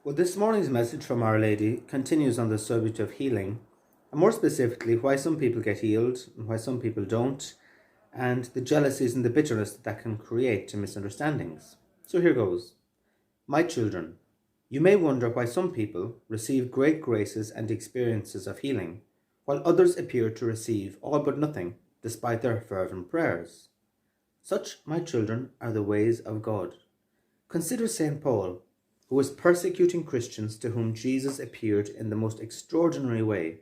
Well, this morning's message from Our Lady continues on the subject of healing, and more specifically, why some people get healed and why some people don't, and the jealousies and the bitterness that can create to misunderstandings. So here goes. My children, you may wonder why some people receive great graces and experiences of healing, while others appear to receive all but nothing despite their fervent prayers. Such, my children, are the ways of God. Consider St. Paul, who was persecuting Christians to whom Jesus appeared in the most extraordinary way,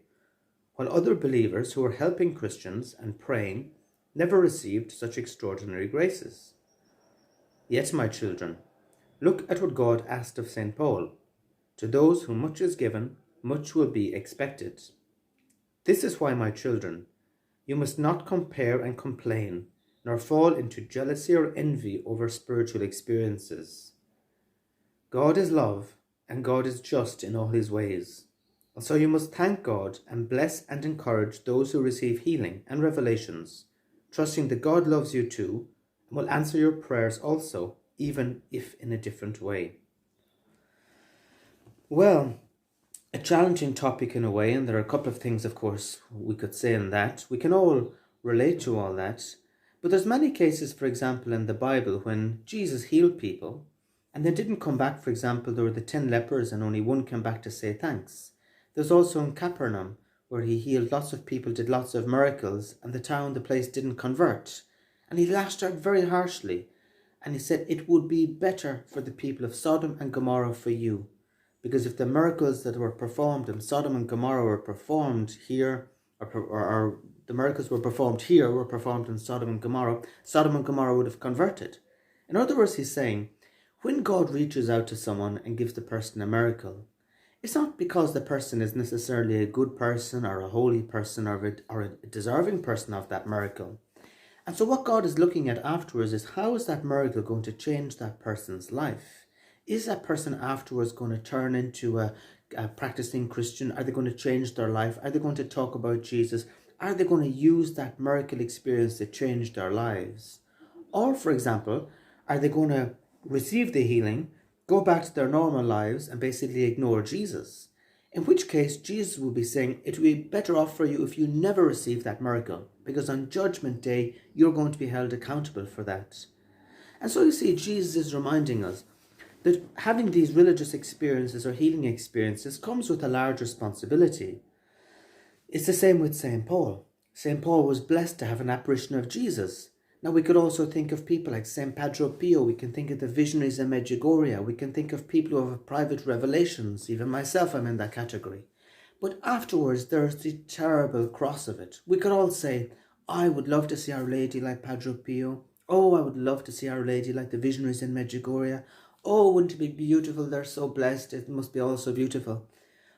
while other believers who were helping Christians and praying never received such extraordinary graces. Yet, my children, look at what God asked of St. Paul. To those whom much is given, much will be expected. This is why, my children, you must not compare and complain, nor fall into jealousy or envy over spiritual experiences. God is love, and God is just in all his ways. And so you must thank God and bless and encourage those who receive healing and revelations, trusting that God loves you too and will answer your prayers also, even if in a different way. Well, a challenging topic in a way, and there are a couple of things, of course, we could say in that. We can all relate to all that. But there's many cases, for example, in the Bible when Jesus healed people and they didn't come back. For example, there were the 10 lepers and only one came back to say thanks. There's also in Capernaum where he healed lots of people, did lots of miracles, and the place didn't convert. And he lashed out very harshly. And he said, it would be better for the people of Sodom and Gomorrah for you. Because if the miracles that were performed in Sodom and Gomorrah were performed here, or the miracles were performed here, were performed in Sodom and Gomorrah would have converted. In other words, he's saying, when God reaches out to someone and gives the person a miracle, it's not because the person is necessarily a good person or a holy person or a deserving person of that miracle. And so what God is looking at afterwards is, how is that miracle going to change that person's life? Is that person afterwards going to turn into a practicing Christian? Are they going to change their life? Are they going to talk about Jesus? Are they going to use that miracle experience to change their lives? Or, for example, are they going to receive the healing, go back to their normal lives and basically ignore Jesus? In which case, Jesus will be saying, it would be better off for you if you never receive that miracle, because on Judgment Day, you're going to be held accountable for that. And so you see, Jesus is reminding us that having these religious experiences or healing experiences comes with a large responsibility. It's the same with St. Paul. St. Paul was blessed to have an apparition of Jesus. Now we could also think of people like St. Padre Pio. We can think of the visionaries in Medjugorje. We can think of people who have private revelations. Even myself, I'm in that category. But afterwards, there's the terrible cross of it. We could all say, I would love to see Our Lady like Padre Pio. Oh, I would love to see Our Lady like the visionaries in Medjugorje. Oh, wouldn't it be beautiful? They're so blessed. It must be all so beautiful.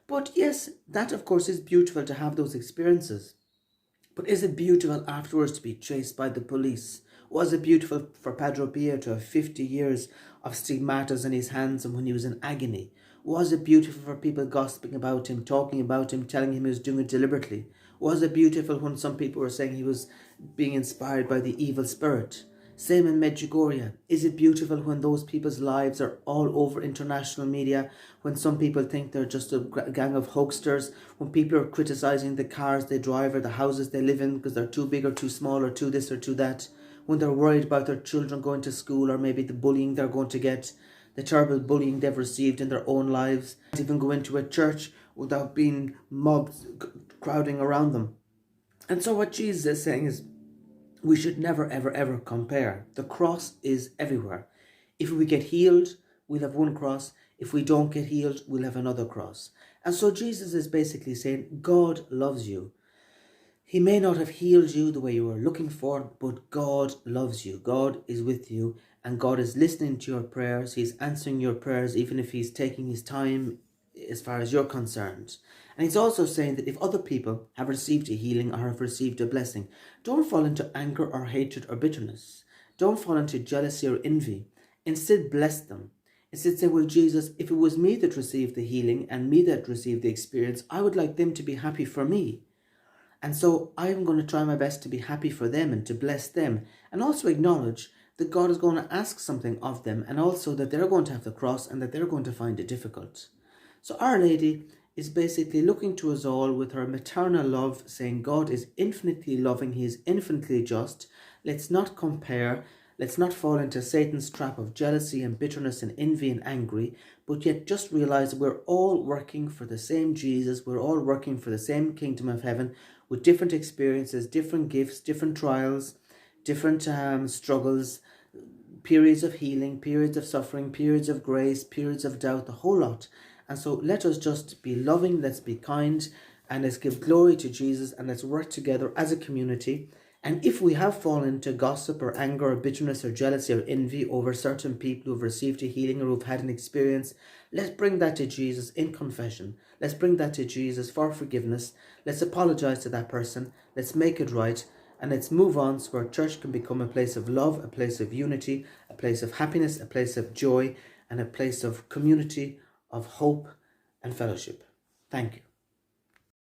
But yes, that of course is beautiful to have those experiences. But is it beautiful afterwards to be chased by the police? Was it beautiful for Padre Pio to have 50 years of stigmatas in his hands and when he was in agony? Was it beautiful for people gossiping about him, talking about him, telling him he was doing it deliberately? Was it beautiful when some people were saying he was being inspired by the evil spirit? Same in Medjugorje. Is it beautiful when those people's lives are all over international media, when some people think they're just a gang of hoaxers, when people are criticising the cars they drive or the houses they live in because they're too big or too small or too this or too that, when they're worried about their children going to school or maybe the bullying they're going to get, the terrible bullying they've received in their own lives, even go into a church without being mobs crowding around them. And so what Jesus is saying is, we should never, ever, ever compare. The cross is everywhere. If we get healed, we'll have one cross. If we don't get healed, we'll have another cross. And so Jesus is basically saying, God loves you. He may not have healed you the way you were looking for, but God loves you. God is with you, and God is listening to your prayers. He's answering your prayers, even if he's taking his time as far as you're concerned. And he's also saying that if other people have received a healing or have received a blessing, don't fall into anger or hatred or bitterness. Don't fall into jealousy or envy. Instead, bless them. Instead, say, well, Jesus, if it was me that received the healing and me that received the experience, I would like them to be happy for me. And so I'm going to try my best to be happy for them and to bless them. And also acknowledge that God is going to ask something of them, and also that they're going to have the cross and that they're going to find it difficult. So Our Lady is basically looking to us all with her maternal love, saying God is infinitely loving, He is infinitely just. Let's not compare. Let's not fall into Satan's trap of jealousy and bitterness and envy and angry, but yet just realize we're all working for the same Jesus. We're all working for the same kingdom of heaven with different experiences, different gifts, different trials, different struggles, periods of healing, periods of suffering, periods of grace, periods of doubt, the whole lot. And so let us just be loving, let's be kind, and let's give glory to Jesus, and let's work together as a community. And if we have fallen into gossip or anger or bitterness or jealousy or envy over certain people who've received a healing or who've had an experience, let's bring that to Jesus in confession. Let's bring that to Jesus for forgiveness. Let's apologize to that person. Let's make it right. And let's move on so our church can become a place of love, a place of unity, a place of happiness, a place of joy, and a place of community, of hope and fellowship. Thank you.